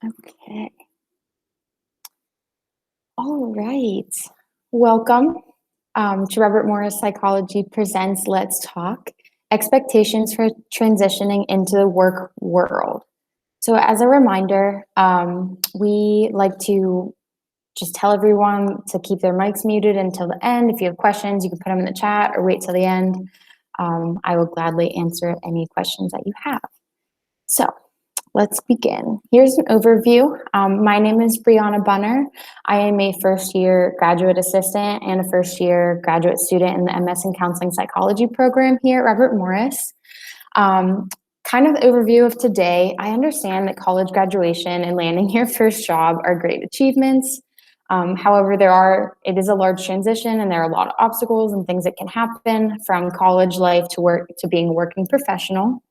Okay. All right. Welcome to Robert Morris Psychology Presents Let's Talk, Expectations for Transitioning into the Work World. So as a reminder, we like to just tell everyone to keep their mics muted until the end. If you have questions, you can put them in the chat or wait till the end. I will gladly answer any questions that you have. So let's begin. Here's an overview. My name is Briana Bunner. I am a first-year graduate assistant and a first-year graduate student in the MS in Counseling Psychology program here at Robert Morris. Kind of the overview of today, I understand that college graduation and landing your first job are great achievements. However, it is a large transition and there are a lot of obstacles and things that can happen from college life to being a working professional.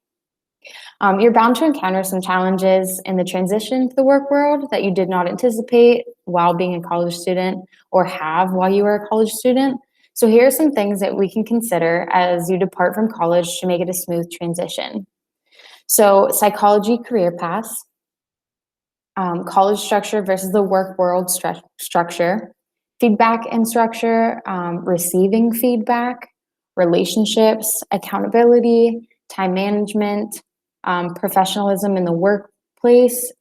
You're bound to encounter some challenges in the transition to the work world that you did not anticipate while being a college student or have while you were a college student. So here are some things that we can consider as you depart from college to make it a smooth transition. So psychology career paths, college structure versus the work world structure, feedback and structure, receiving feedback, relationships, accountability, time management, professionalism in the workplace,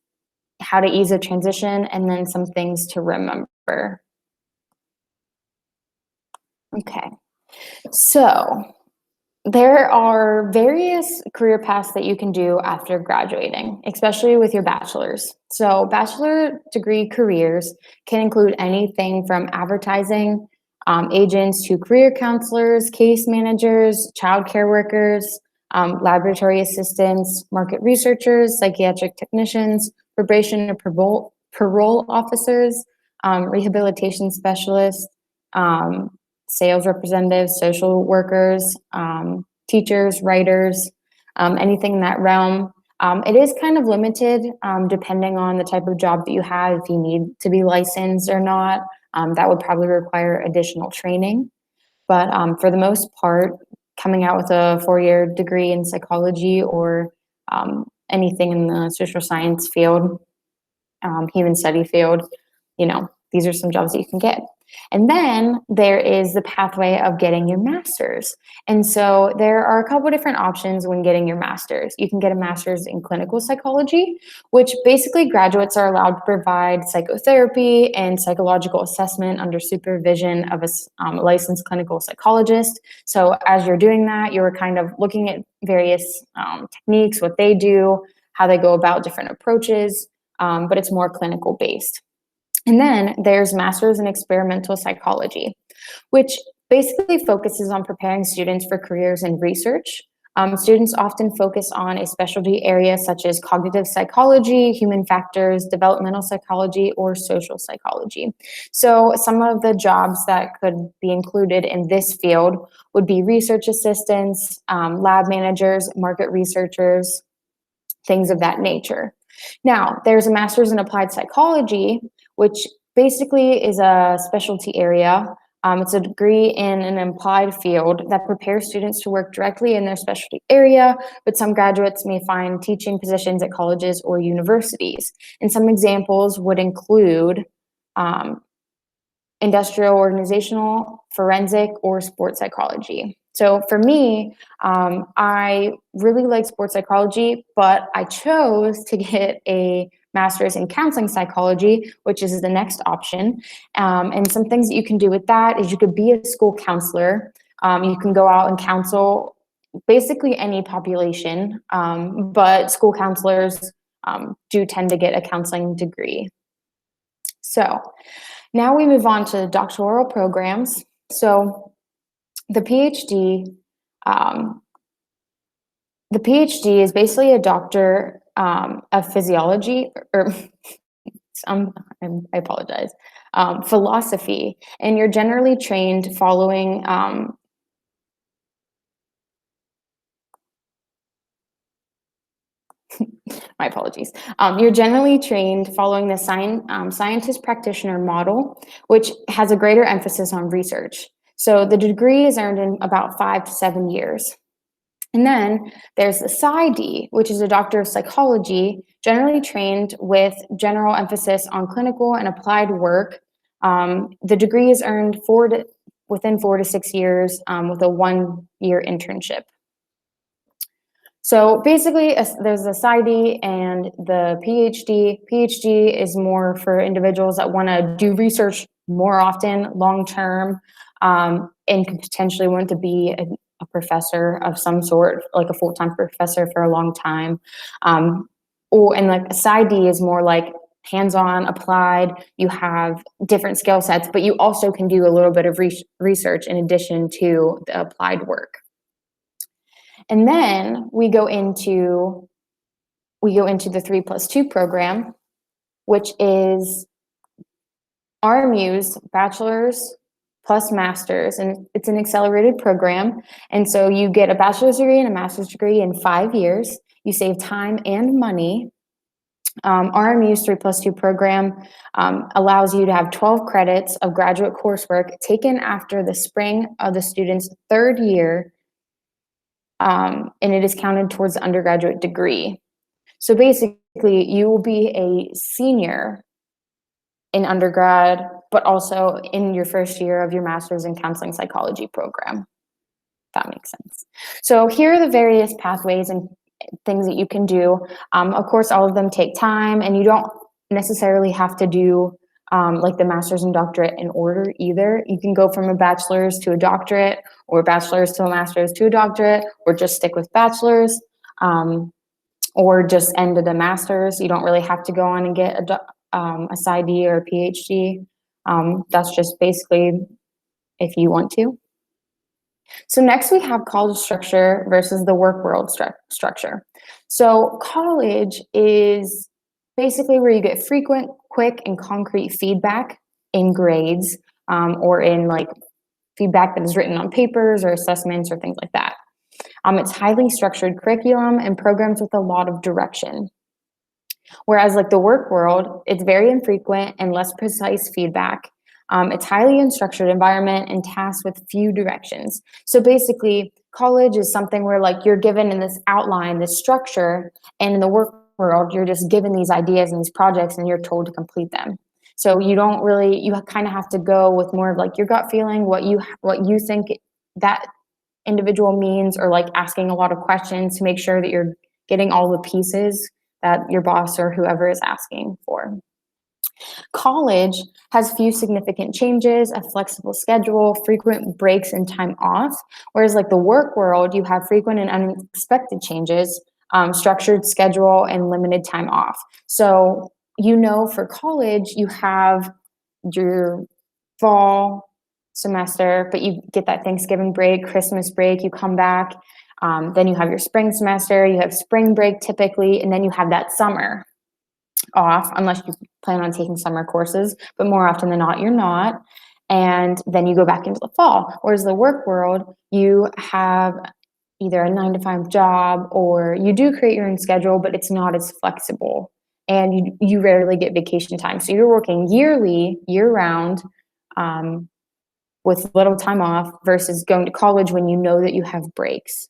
how to ease a transition, and then some things to remember. Okay, so there are various career paths that you can do after graduating, especially with your bachelor's. So bachelor degree careers can include anything from advertising agents to career counselors, case managers, child care workers, laboratory assistants, market researchers, psychiatric technicians, probation or parole officers, rehabilitation specialists, sales representatives, social workers, teachers, writers, anything in that realm. It is kind of limited depending on the type of job that you have, if you need to be licensed or not. That would probably require additional training. But for the most part, coming out with a 4-year degree in psychology or anything in the social science field, human study field, these are some jobs that you can get. And then there is the pathway of getting your master's. And so there are a couple of different options when getting your master's. You can get a master's in clinical psychology, which basically graduates are allowed to provide psychotherapy and psychological assessment under supervision of a licensed clinical psychologist. So as you're doing that, you're kind of looking at various techniques, what they do, how they go about different approaches, but it's more clinical based. And then there's Master's in Experimental Psychology, which basically focuses on preparing students for careers in research. Students often focus on a specialty area such as cognitive psychology, human factors, developmental psychology, or social psychology. So some of the jobs that could be included in this field would be research assistants, lab managers, market researchers, things of that nature. Now, there's a Master's in Applied Psychology, which basically is a specialty area. It's a degree in an applied field that prepares students to work directly in their specialty area, but some graduates may find teaching positions at colleges or universities. And some examples would include industrial, organizational, forensic, or sports psychology. So for me, I really like sports psychology, but I chose to get a master's in counseling psychology, which is the next option. And some things that you can do with that is you could be a school counselor. You can go out and counsel basically any population, but school counselors do tend to get a counseling degree. So now we move on to doctoral programs. So the PhD is basically a doctor of physiology, or I apologize, philosophy, and you're generally trained following my apologies. You're generally trained following the scientist practitioner model, which has a greater emphasis on research. So the degree is earned in about 5 to 7 years. And then there's the PsyD, which is a doctor of psychology, generally trained with general emphasis on clinical and applied work. The degree is earned within 4 to 6 years with a 1-year internship. So basically, there's the PsyD and the PhD. PhD is more for individuals that want to do research more often, long term, and could potentially want to be a professor of some sort, like a full-time professor for a long time. And like a PsyD is more like hands-on, applied. You have different skill sets, but you also can do a little bit of research in addition to the applied work. And then we go into the 3+2 program, which is RMU's bachelor's plus master's, and it's an accelerated program. And so you get a bachelor's degree and a master's degree in 5 years. You save time and money. RMU's 3+2 program allows you to have 12 credits of graduate coursework taken after the spring of the student's 3rd year, and it is counted towards the undergraduate degree. So basically, you will be a senior in undergrad, but also in your 1st year of your master's in counseling psychology program, if that makes sense. So here are the various pathways and things that you can do. Of course, all of them take time, and you don't necessarily have to do like the master's and doctorate in order either. You can go from a bachelor's to a doctorate, or a bachelor's to a master's to a doctorate, or just stick with bachelor's, or just end at a master's. You don't really have to go on and get a PsyD or a PhD. That's just basically if you want to. So next we have college structure versus the work world structure. So college is basically where you get frequent, quick, and concrete feedback in grades, or in like feedback that is written on papers or assessments or things like that. It's highly structured curriculum and programs with a lot of direction. Whereas like the work world, it's very infrequent and less precise feedback. It's highly unstructured environment and tasks with few directions. So basically, college is something where like you're given in this outline, this structure, and in the work world, you're just given these ideas and these projects and you're told to complete them. So you kind of have to go with more of like your gut feeling, what you think that individual means, or like asking a lot of questions to make sure that you're getting all the pieces that your boss or whoever is asking for. College has few significant changes, a flexible schedule, frequent breaks and time off, whereas like the work world, you have frequent and unexpected changes, structured schedule, and limited time off. So, for college, you have your fall semester, but you get that Thanksgiving break, Christmas break, you come back, then you have your spring semester, you have spring break typically, and then you have that summer off, unless you plan on taking summer courses, but more often than not, you're not. And then you go back into the fall. Whereas the work world, you have either a 9-to-5 job, or you do create your own schedule, but it's not as flexible. And you rarely get vacation time. So you're working yearly, year-round, with little time off, versus going to college when you know that you have breaks.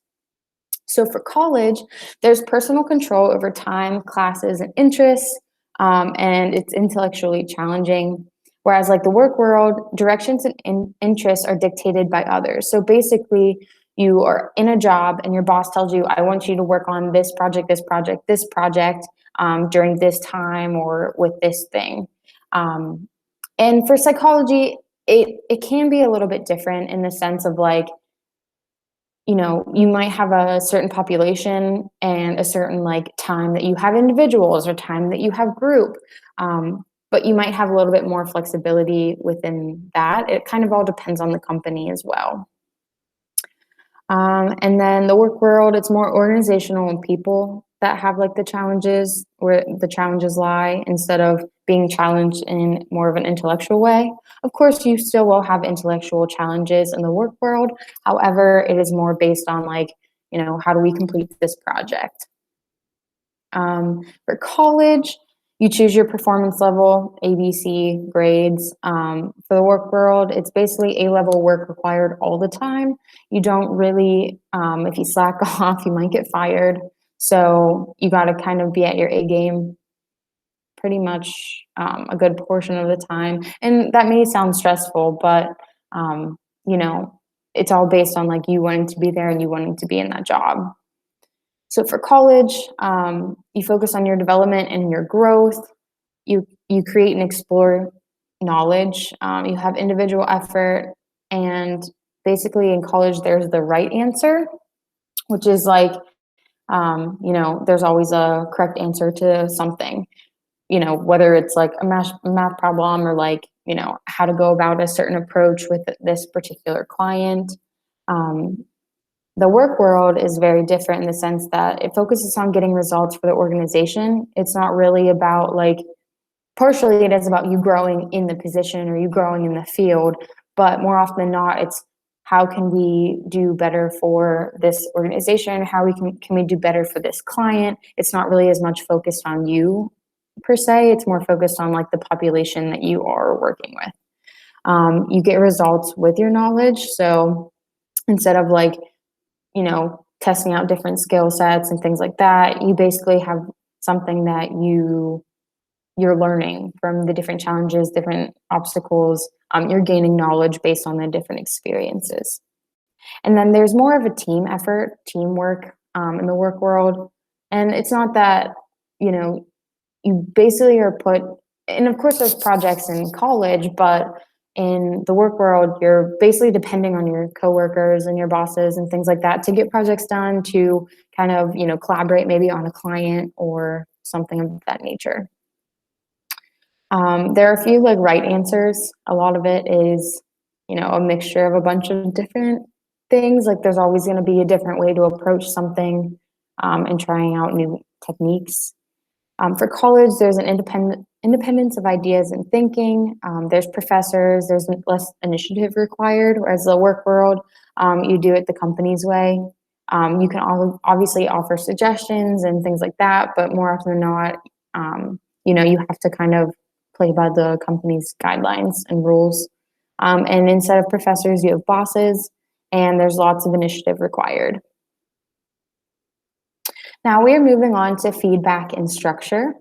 So for college, there's personal control over time, classes, and interests, and it's intellectually challenging. Whereas like the work world, directions and interests are dictated by others. So basically, you are in a job and your boss tells you, I want you to work on this project, during this time or with this thing. And for psychology, it can be a little bit different in the sense of like, you might have a certain population and a certain like time that you have individuals or time that you have group, but you might have a little bit more flexibility within that. It kind of all depends on the company as well. And then the work world, it's more organizational and people that have like the challenges, where the challenges lie, instead of being challenged in more of an intellectual way. Of course, you still will have intellectual challenges in the work world. However, it is more based on like, how do we complete this project? For college, You choose your performance level, ABC grades. For the work world, it's basically A-level work required all the time. You don't really, if you slack off, you might get fired. So you got to kind of be at your A game pretty much a good portion of the time. And that may sound stressful, but you know, it's all based on like you wanting to be there and you wanting to be in that job. So for college, you focus on your development and your growth. You create and explore knowledge. You have individual effort, and basically in college, there's the right answer, which is like there's always a correct answer to something. Whether it's like a math problem or like how to go about a certain approach with this particular client. The work world is very different in the sense that it focuses on getting results for the organization. It's not really about like, partially it is about you growing in the position or you growing in the field, but more often than not, it's how can we do better for this organization? How can we do better for this client? It's not really as much focused on you per se. It's more focused on like the population that you are working with. You get results with your knowledge. So instead of like, testing out different skill sets and things like that, you basically have something that you're learning from the different challenges, different obstacles. You're gaining knowledge based on the different experiences. And then there's more of a team effort, teamwork in the work world. And it's not that, you basically are put, and of course there's projects in college, but in the work world, you're basically depending on your coworkers and your bosses and things like that to get projects done, to kind of, collaborate maybe on a client or something of that nature. There are a few like right answers. A lot of it is, a mixture of a bunch of different things. Like there's always going to be a different way to approach something and trying out new techniques. For college, there's an independence of ideas and thinking. There's professors, there's less initiative required, whereas the work world, you do it the company's way. You can obviously offer suggestions and things like that, but more often than not, you have to kind of play by the company's guidelines and rules. And instead of professors, you have bosses, and there's lots of initiative required. Now we are moving on to feedback and structure.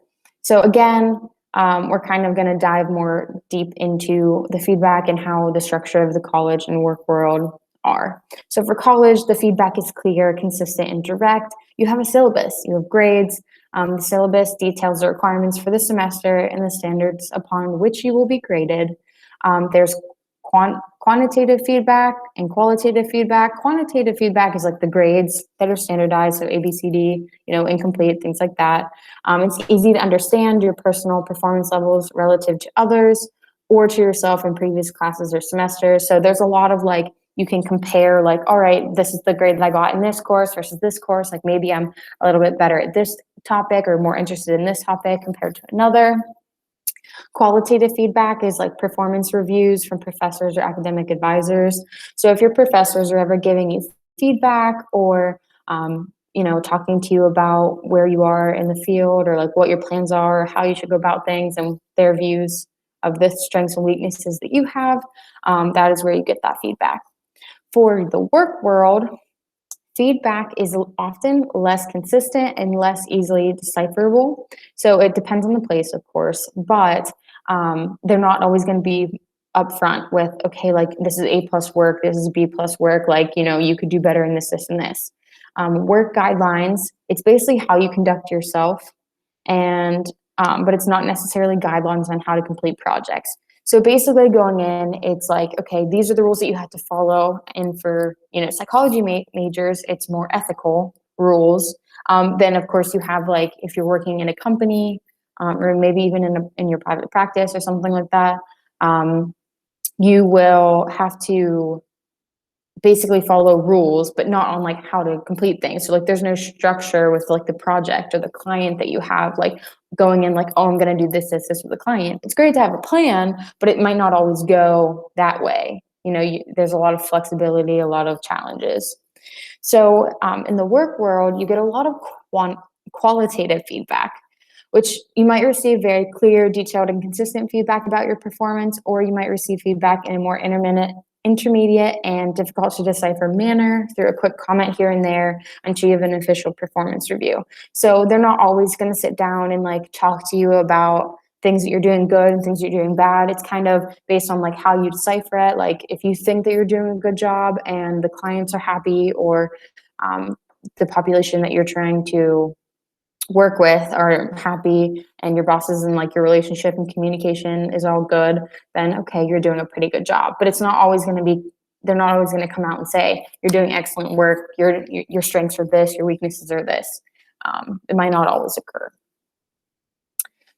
So again, we're kind of going to dive more deep into the feedback and how the structure of the college and work world are. So for college, the feedback is clear, consistent, and direct. You have a syllabus, you have grades. The syllabus details the requirements for the semester and the standards upon which you will be graded. There's quantitative feedback and qualitative feedback. Quantitative feedback is like the grades that are standardized, so A, B, C, D, incomplete, things like that. It's easy to understand your personal performance levels relative to others or to yourself in previous classes or semesters. So there's a lot of like, you can compare like, all right, this is the grade that I got in this course versus this course. Like maybe I'm a little bit better at this topic or more interested in this topic compared to another. Qualitative feedback is like performance reviews from professors or academic advisors. So if your professors are ever giving you feedback or, talking to you about where you are in the field or like what your plans are, or how you should go about things and their views of the strengths and weaknesses that you have, that is where you get that feedback. For the work world, feedback is often less consistent and less easily decipherable. So it depends on the place, of course, but they're not always going to be upfront with, okay, like this is A+ work, this is B+ work, like, you could do better in this, this, and this. Work guidelines, it's basically how you conduct yourself, and but it's not necessarily guidelines on how to complete projects. So basically going in, it's like, okay, these are the rules that you have to follow. And for, psychology majors, it's more ethical rules. Then of course you have like, if you're working in a company or maybe even in your private practice or something like that, you will have to basically follow rules, but not on like how to complete things. So like there's no structure with like the project or the client that you have, like going in like, oh, I'm going to do this with the client. It's great to have a plan, but it might not always go that way. There's a lot of flexibility, a lot of challenges. So in the work world, you get a lot of qualitative feedback. which you might receive very clear, detailed, and consistent feedback about your performance, or you might receive feedback in a more intermediate and difficult to decipher manner through a quick comment here and there until you have an official performance review. So they're not always going to sit down and like talk to you about things that you're doing good and things you're doing bad. It's kind of based on like how you decipher it. Like if you think that you're doing a good job and the clients are happy, or the population that you're trying to work with are happy, and your bosses and like your relationship and communication is all good, then okay, you're doing a pretty good job. But it's not always going to be, they're not always going to come out and say you're doing excellent work, your strengths are this, your weaknesses are this. It might not always occur.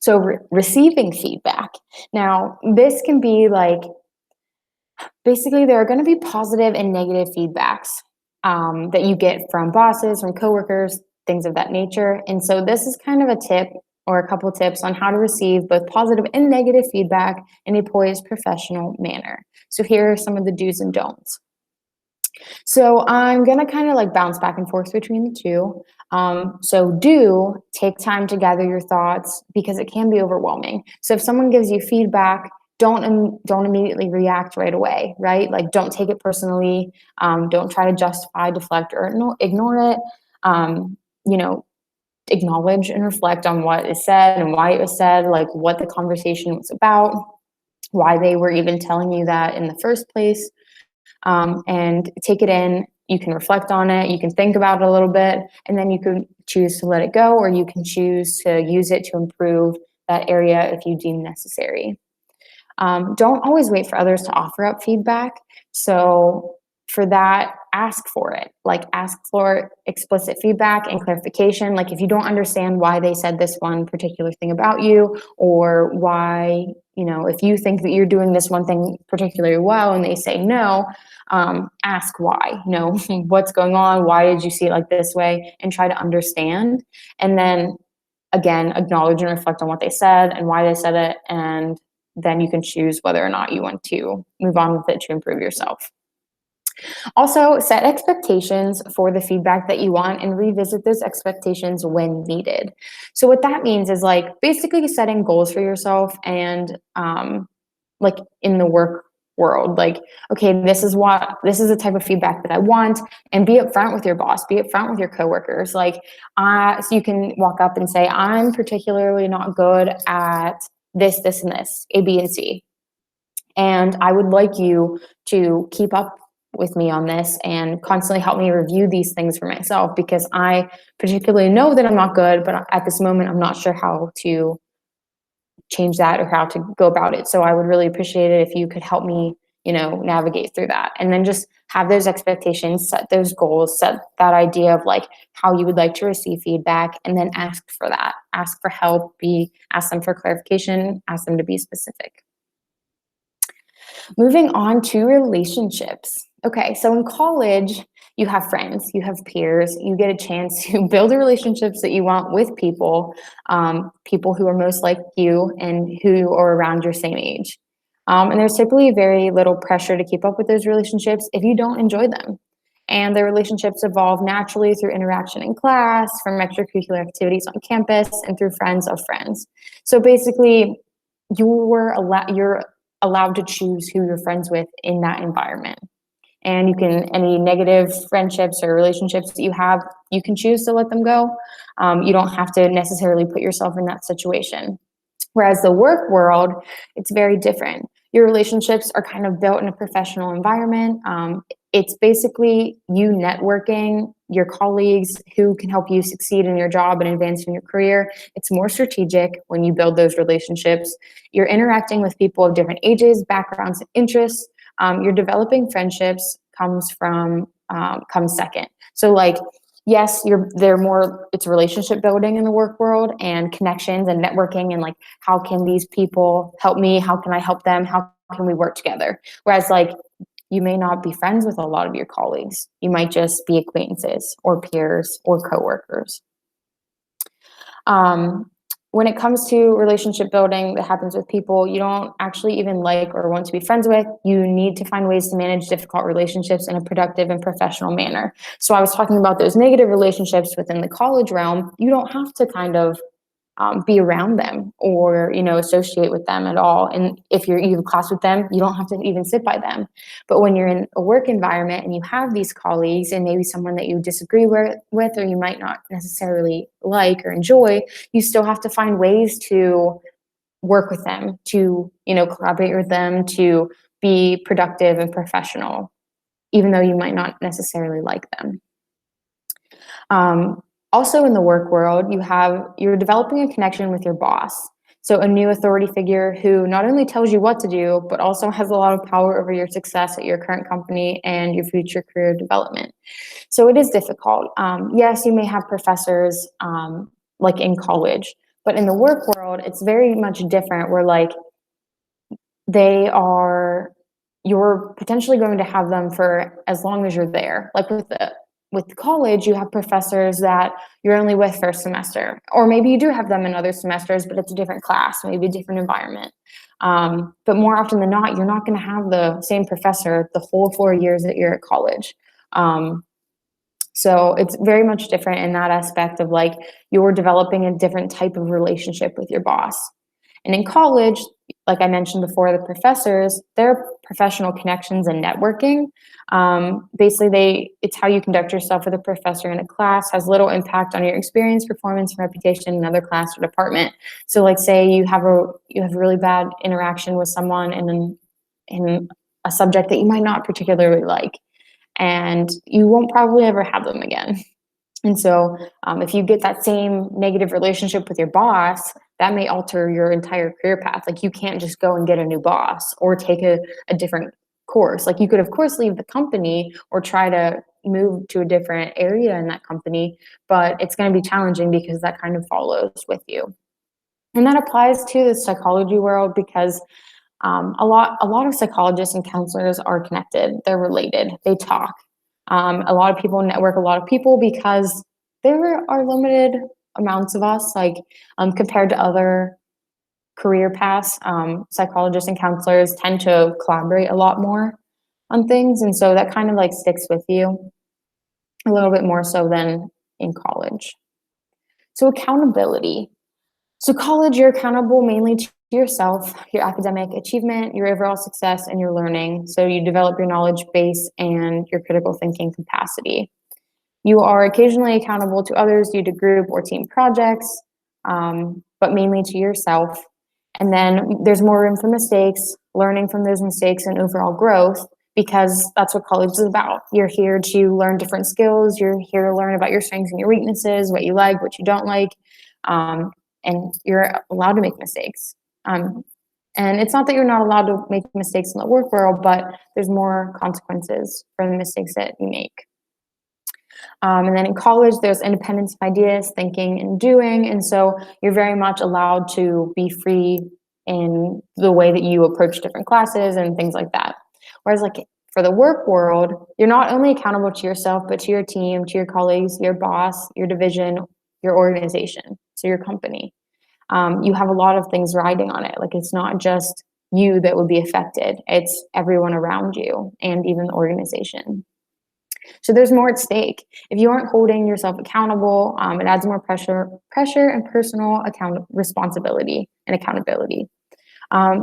So receiving feedback. Now, this can be like, basically there are going to be positive and negative feedbacks that you get from bosses, from coworkers, things of that nature. And so this is kind of a tip or a couple of tips on how to receive both positive and negative feedback in a poised, professional manner. So here are some of the do's and don'ts. So I'm going to kind of like bounce back and forth between the two. So do take time to gather your thoughts, because it can be overwhelming. So if someone gives you feedback, don't immediately react right away, right? Like don't take it personally. Don't try to justify, deflect, or ignore it. Acknowledge and reflect on what is said and why it was said, like what the conversation was about, why they were even telling you that in the first place, and take it in. You can reflect on it, you can think about it a little bit, and then you can choose to let it go, or you can choose to use it to improve that area if you deem necessary. Don't always wait for others to offer up feedback. So for that, ask for it. Like ask for explicit feedback and clarification. Like if you don't understand why they said this one particular thing about you, or why, if you think that you're doing this one thing particularly well and they say no, ask why. What's going on? Why did you see it like this way? And try to understand. And then again, acknowledge and reflect on what they said and why they said it. And then you can choose whether or not you want to move on with it to improve yourself. Also, set expectations for the feedback that you want and revisit those expectations when needed. So what that means is like basically setting goals for yourself, and like in the work world, like, okay, this is the type of feedback that I want, and be upfront with your boss, be upfront with your coworkers. Like, so you can walk up and say, I'm particularly not good at this, and this, A, B, and C. And I would like you to keep up with me on this and constantly help me review these things for myself, because I particularly know that I'm not good, but at this moment, I'm not sure how to change that or how to go about it. So I would really appreciate it if you could help me, navigate through that. And then just have those expectations, set those goals, set that idea of like how you would like to receive feedback, and then ask for that. Ask for help, ask them for clarification, ask them to be specific. Moving on to relationships. Okay, so in college, you have friends, you have peers, you get a chance to build the relationships that you want with people, people who are most like you and who are around your same age. And there's typically very little pressure to keep up with those relationships if you don't enjoy them. And the relationships evolve naturally through interaction in class, from extracurricular activities on campus, and through friends of friends. So basically, you're allowed to choose who you're friends with in that environment. And any negative friendships or relationships that you have, you can choose to let them go. You don't have to necessarily put yourself in that situation. Whereas the work world, it's very different. Your relationships are kind of built in a professional environment. It's basically you networking, your colleagues who can help you succeed in your job and advance in your career. It's more strategic when you build those relationships. You're interacting with people of different ages, backgrounds, and interests. You're developing friendships comes second. So like, yes, it's relationship building in the work world, and connections and networking, and like, how can these people help me? How can I help them? How can we work together? Whereas like, you may not be friends with a lot of your colleagues. You might just be acquaintances or peers or coworkers. When it comes to relationship building that happens with people you don't actually even like or want to be friends with, you need to find ways to manage difficult relationships in a productive and professional manner. So I was talking about those negative relationships within the college realm. You don't have to kind of be around them or, associate with them at all. And if you have a class with them, you don't have to even sit by them. But when you're in a work environment and you have these colleagues and maybe someone that you disagree with or you might not necessarily like or enjoy, you still have to find ways to work with them, to, collaborate with them, to be productive and professional, even though you might not necessarily like them. Also in the work world, you're developing a connection with your boss. So a new authority figure who not only tells you what to do, but also has a lot of power over your success at your current company and your future career development. So it is difficult. Yes, you may have professors like in college, but in the work world, it's very much different where like you're potentially going to have them for as long as you're there. Like with college, you have professors that you're only with first semester, or maybe you do have them in other semesters, but it's a different class, maybe a different environment. But more often than not, you're not going to have the same professor the whole 4 years that you're at college. So it's very much different in that aspect of like you're developing a different type of relationship with your boss. And in college, like I mentioned before, the professors, their professional connections and networking, basically it's how you conduct yourself with a professor in a class has little impact on your experience, performance, and reputation in another class or department. So like say you have a really bad interaction with someone in a subject that you might not particularly like, and you won't probably ever have them again. And so if you get that same negative relationship with your boss, that may alter your entire career path. Like you can't just go and get a new boss or take a different course. Like you could, of course, leave the company or try to move to a different area in that company, but it's going to be challenging because that kind of follows with you. And that applies to the psychology world because a lot of psychologists and counselors are connected. They're related. They talk. A lot of people network a lot of people because there are limited amounts of us, like compared to other career paths. Psychologists and counselors tend to collaborate a lot more on things, and so that kind of like sticks with you a little bit more so than in college. So accountability. So college, you're accountable mainly to yourself, your academic achievement, your overall success, and your learning. So you develop your knowledge base and your critical thinking capacity. You are occasionally accountable to others due to group or team projects, but mainly to yourself. And then there's more room for mistakes, learning from those mistakes, and overall growth, because that's what college is about. You're here to learn different skills. You're here to learn about your strengths and your weaknesses, what you like, what you don't like. And you're allowed to make mistakes. And it's not that you're not allowed to make mistakes in the work world, but there's more consequences for the mistakes that you make. And then in college, there's independence of ideas, thinking, and doing. And so you're very much allowed to be free in the way that you approach different classes and things like that. Whereas like for the work world, you're not only accountable to yourself, but to your team, to your colleagues, your boss, your division, your organization, so your company. You have a lot of things riding on it. Like it's not just you that would be affected, it's everyone around you and even the organization. So there's more at stake. If you aren't holding yourself accountable, it adds more pressure and personal responsibility and accountability.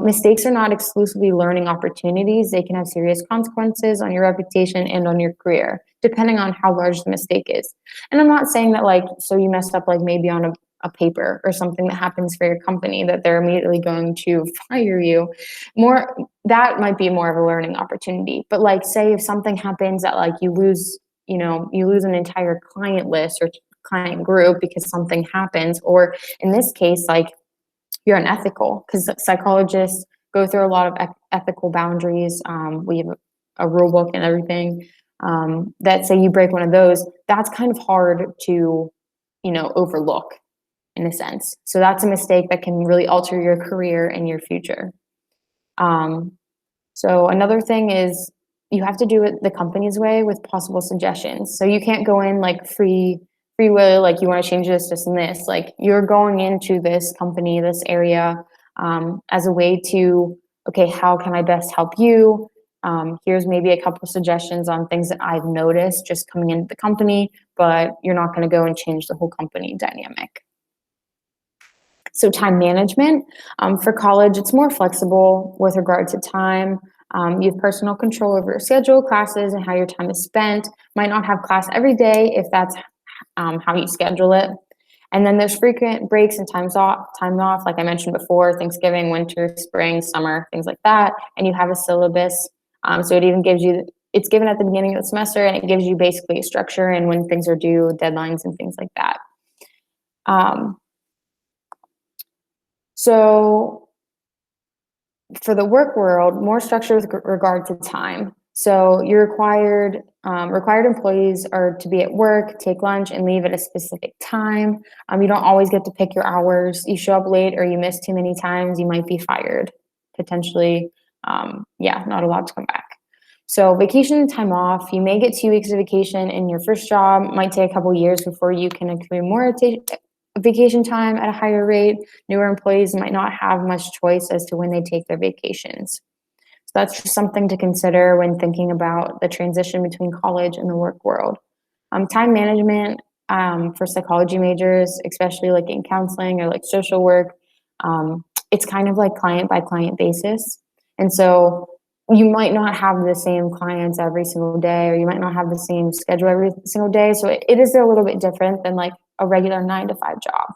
Mistakes are not exclusively learning opportunities. They can have serious consequences on your reputation and on your career, depending on how large the mistake is. And I'm not saying that like, so you messed up like maybe on a paper or something that happens for your company that they're immediately going to fire you. That might be more of a learning opportunity. But like say if something happens that like you lose an entire client list or client group because something happens, or in this case, like you're unethical, because psychologists go through a lot of ethical boundaries. We have a rule book and everything that say you break one of those, that's kind of hard to, overlook in a sense. So that's a mistake that can really alter your career and your future. So another thing is you have to do it the company's way with possible suggestions. So you can't go in like free will, like you want to change this and this. Like you're going into this company, this area, as a way to, okay, how can I best help you? Here's maybe a couple of suggestions on things that I've noticed just coming into the company, but you're not going to go and change the whole company dynamic. So time management, for college, it's more flexible with regard to time. You have personal control over your schedule, classes, and how your time is spent. Might not have class every day if that's how you schedule it. And then there's frequent breaks and time off, like I mentioned before, Thanksgiving, winter, spring, summer, things like that. And you have a syllabus. So it even gives you, it's given at the beginning of the semester, and it gives you basically a structure and when things are due, deadlines, and things like that. So for the work world, more structure with regard to time. So you're required employees are to be at work, take lunch, and leave at a specific time. You don't always get to pick your hours. You show up late or you miss too many times, you might be fired, potentially. Not allowed to come back. So vacation and time off, you may get 2 weeks of vacation in your first job. Might take a couple years before you can accrue more vacation time at a higher rate. Newer employees might not have much choice as to when they take their vacations. So that's just something to consider when thinking about the transition between college and the work world. Time management for psychology majors, especially like in counseling or like social work, it's kind of like client by client basis. And so you might not have the same clients every single day, or you might not have the same schedule every single day. So it is a little bit different than like a regular 9-to-5 job.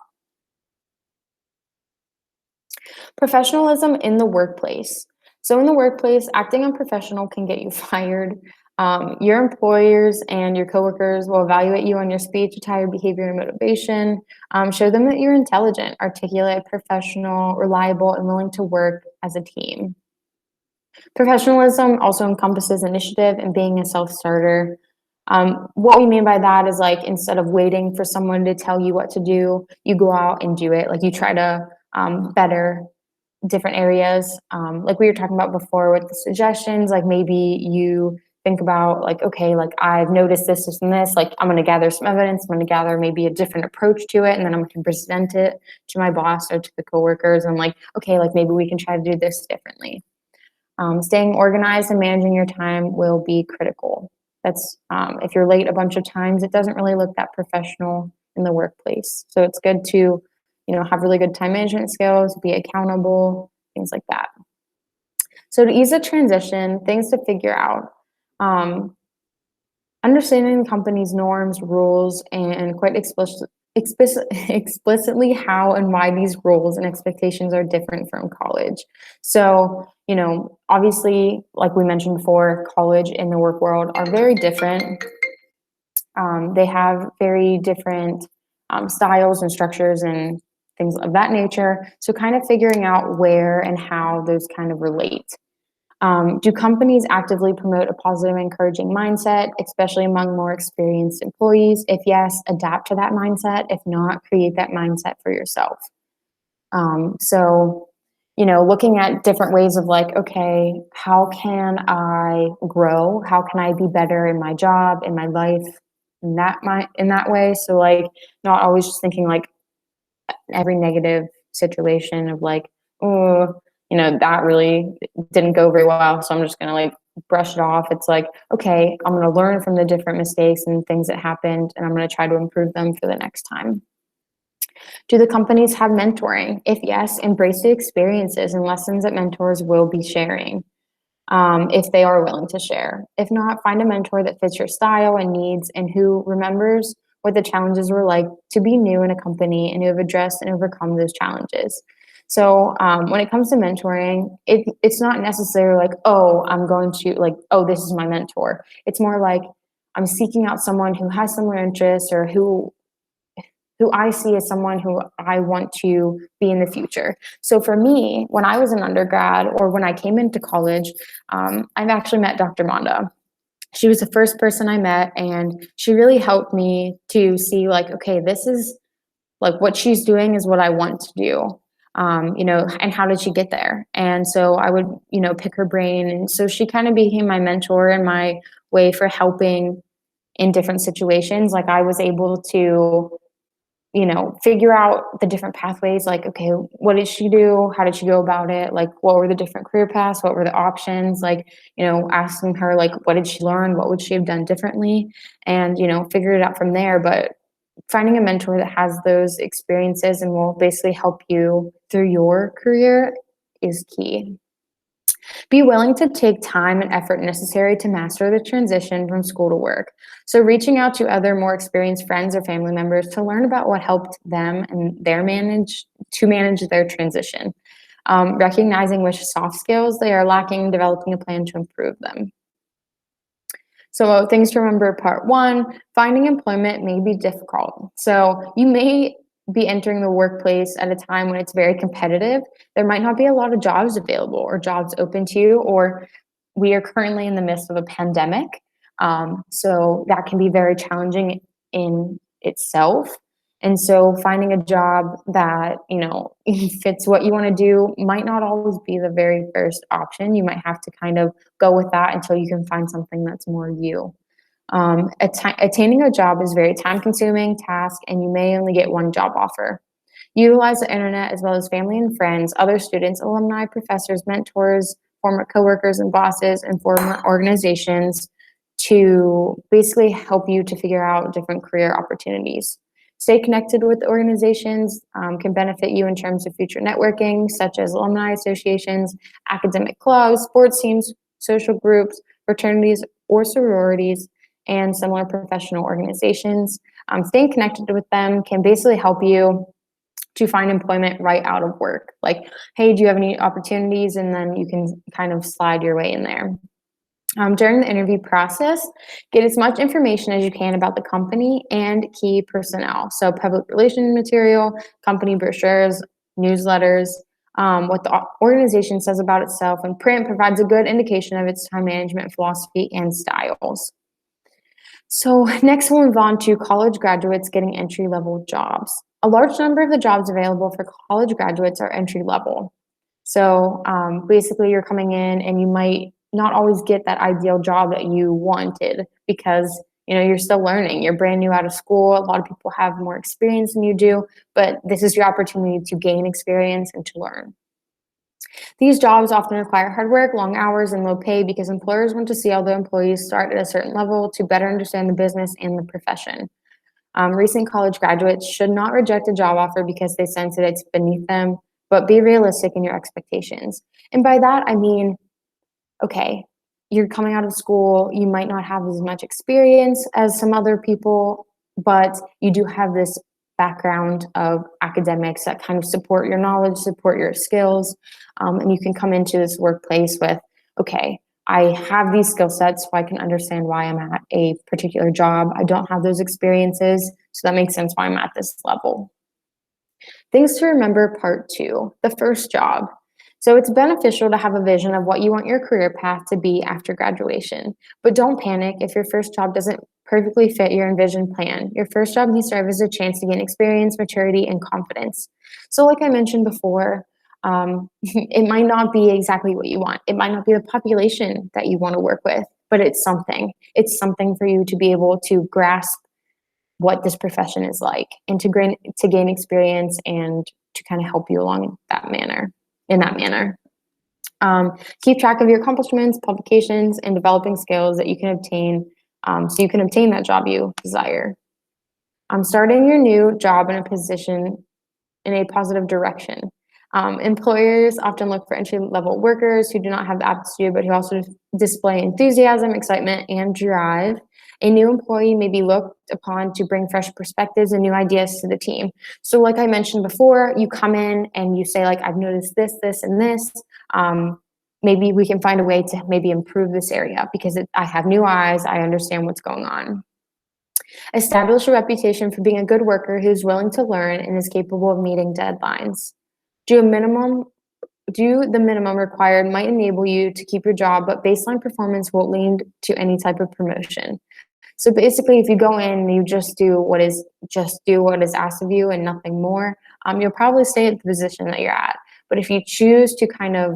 Professionalism in the workplace. So in the workplace, acting unprofessional can get you fired. Your employers and your coworkers will evaluate you on your speech, attire, behavior, and motivation. Show them that you're intelligent, articulate, professional, reliable, and willing to work as a team. Professionalism also encompasses initiative and being a self-starter. What we mean by that is like instead of waiting for someone to tell you what to do, you go out and do it. Like you try to better different areas. Like we were talking about before with the suggestions, like maybe you think about like, okay, like I've noticed this and this, like I'm going to gather some evidence, I'm going to gather maybe a different approach to it, and then I'm going to present it to my boss or to the coworkers. And like, okay, like maybe we can try to do this differently. Staying organized and managing your time will be critical. That's if you're late a bunch of times, it doesn't really look that professional in the workplace. So it's good to, have really good time management skills, be accountable, things like that. So to ease the transition, things to figure out. Understanding the company's norms, rules, and quite explicitly how and why these rules and expectations are different from college. So, obviously, like we mentioned before, college and the work world are very different. They have very different styles and structures and things of that nature. So kind of figuring out where and how those kind of relate. Do companies actively promote a positive, encouraging mindset, especially among more experienced employees? If yes, adapt to that mindset. If not, create that mindset for yourself. Looking at different ways of like, okay, how can I grow? How can I be better in my job, in my life, in that way? So like, not always just thinking like every negative situation of like, oh, that really didn't go very well, so I'm just going to like brush it off. It's like, okay, I'm going to learn from the different mistakes and things that happened, and I'm going to try to improve them for the next time. Do the companies have mentoring? If yes, embrace the experiences and lessons that mentors will be sharing, if they are willing to share. If not, find a mentor that fits your style and needs and who remembers what the challenges were like to be new in a company and who have addressed and overcome those challenges. So when it comes to mentoring, it's not necessarily like, oh, I'm going to like, oh, this is my mentor. It's more like I'm seeking out someone who has similar interests or who I see as someone who I want to be in the future. So for me, when I was an undergrad or when I came into college, I've actually met Dr. Manda. She was the first person I met, and she really helped me to see like, okay, this is like what she's doing is what I want to do. And how did she get there? And so I would, pick her brain. And so she kind of became my mentor and my way for helping in different situations. Like I was able to, figure out the different pathways, like, okay, what did she do? How did she go about it? Like, what were the different career paths? What were the options? Like, asking her, like, what did she learn? What would she have done differently? And, figure it out from there. But finding a mentor that has those experiences and will basically help you through your career is key. Be willing to take time and effort necessary to master the transition from school to work. So reaching out to other more experienced friends or family members to learn about what helped them and manage their transition. Recognizing which soft skills they are lacking, developing a plan to improve them. So things to remember, part one, finding employment may be difficult. So you may be entering the workplace at a time when it's very competitive. There might not be a lot of jobs available or jobs open to you, or we are currently in the midst of a pandemic. So that can be very challenging in itself. And so finding a job that, fits what you want to do might not always be the very first option. You might have to kind of go with that until you can find something that's more you. Attaining a job is a very time-consuming task, and you may only get one job offer. Utilize the internet as well as family and friends, other students, alumni, professors, mentors, former coworkers and bosses, and former organizations to basically help you to figure out different career opportunities. Stay connected with organizations can benefit you in terms of future networking, such as alumni associations, academic clubs, sports teams, social groups, fraternities, or sororities, and similar professional organizations. Staying connected with them can basically help you to find employment right out of work. Like, hey, do you have any opportunities? And then you can kind of slide your way in there. During the interview process, get as much information as you can about the company and key personnel. So public relations material, company brochures, newsletters, what the organization says about itself, and print provides a good indication of its time management philosophy and styles. So next we'll move on to college graduates getting entry-level jobs. A large number of the jobs available for college graduates are entry-level. So basically you're coming in and you might not always get that ideal job that you wanted because you're still learning. You're brand new out of school. A lot of people have more experience than you do, but this is your opportunity to gain experience and to learn. These jobs often require hard work, long hours, and low pay because employers want to see all the employees start at a certain level to better understand the business and the profession. Recent college graduates should not reject a job offer because they sense that it's beneath them, but be realistic in your expectations. And by that, I mean, okay, you're coming out of school, you might not have as much experience as some other people, but you do have this background of academics that kind of support your knowledge, support your skills, and you can come into this workplace with, okay, I have these skill sets so I can understand why I'm at a particular job. I don't have those experiences, so that makes sense why I'm at this level. Things to remember, part two, the first job. So it's beneficial to have a vision of what you want your career path to be after graduation, but don't panic if your first job doesn't perfectly fit your envisioned plan. Your first job can serve as a chance to gain experience, maturity, and confidence. So like I mentioned before, it might not be exactly what you want. It might not be the population that you want to work with, but it's something. It's something for you to be able to grasp what this profession is like and to gain experience and to kind of help you along in that manner. Keep track of your accomplishments, publications, and developing skills that you can obtain so you can obtain that job you desire. Starting your new job in a position in a positive direction. Employers often look for entry-level workers who do not have the aptitude, but who also display enthusiasm, excitement, and drive. A new employee may be looked upon to bring fresh perspectives and new ideas to the team. So like I mentioned before, you come in and you say, like, I've noticed this, this, and this. Maybe we can find a way to maybe improve this area because I have new eyes. I understand what's going on. Establish a reputation for being a good worker who's willing to learn and is capable of meeting deadlines. Do the minimum required might enable you to keep your job, but baseline performance won't lead to any type of promotion. So basically, if you go in and you just do what is asked of you and nothing more, you'll probably stay at the position that you're at. But if you choose to kind of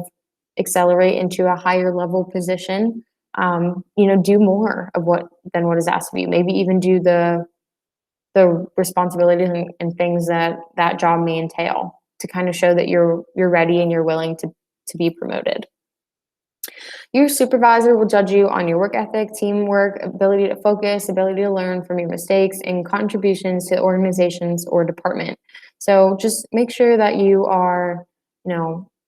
accelerate into a higher level position, do more than what is asked of you. Maybe even do the responsibilities and things that job may entail to kind of show that you're ready and you're willing to be promoted. Your supervisor will judge you on your work ethic, teamwork, ability to focus, ability to learn from your mistakes, and contributions to organizations or department. So just make sure that you are,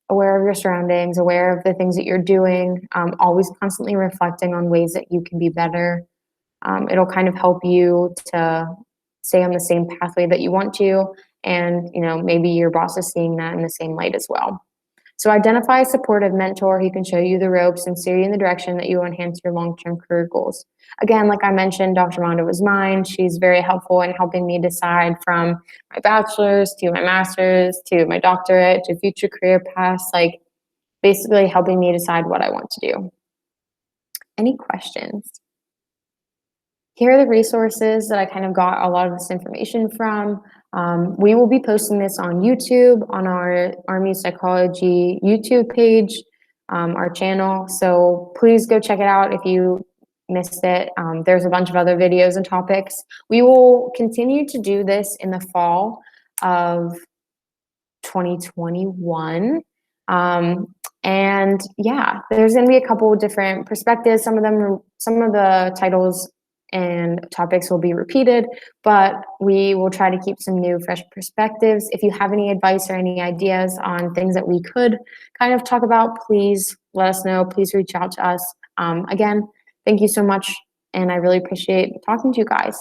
aware of your surroundings, aware of the things that you're doing, always constantly reflecting on ways that you can be better. It'll kind of help you to stay on the same pathway that you want to, and maybe your boss is seeing that in the same light as well. So identify a supportive mentor who can show you the ropes and steer you in the direction that you will enhance your long-term career goals. Again, like I mentioned, Dr. Rhonda was mine. She's very helpful in helping me decide from my bachelor's to my master's to my doctorate to future career paths, like basically helping me decide what I want to do. Any questions? Here are the resources that I kind of got a lot of this information from. We will be posting this on YouTube, on our RMU Psychology YouTube page, our channel. So please go check it out if you missed it. There's a bunch of other videos and topics. We will continue to do this in the fall of 2021. And yeah, there's going to be a couple of different perspectives. Some of the titles and topics will be repeated, but we will try to keep some new, fresh perspectives. If you have any advice or any ideas on things that we could kind of talk about, please let us know. Please reach out to us. Again, thank you so much, and I really appreciate talking to you guys.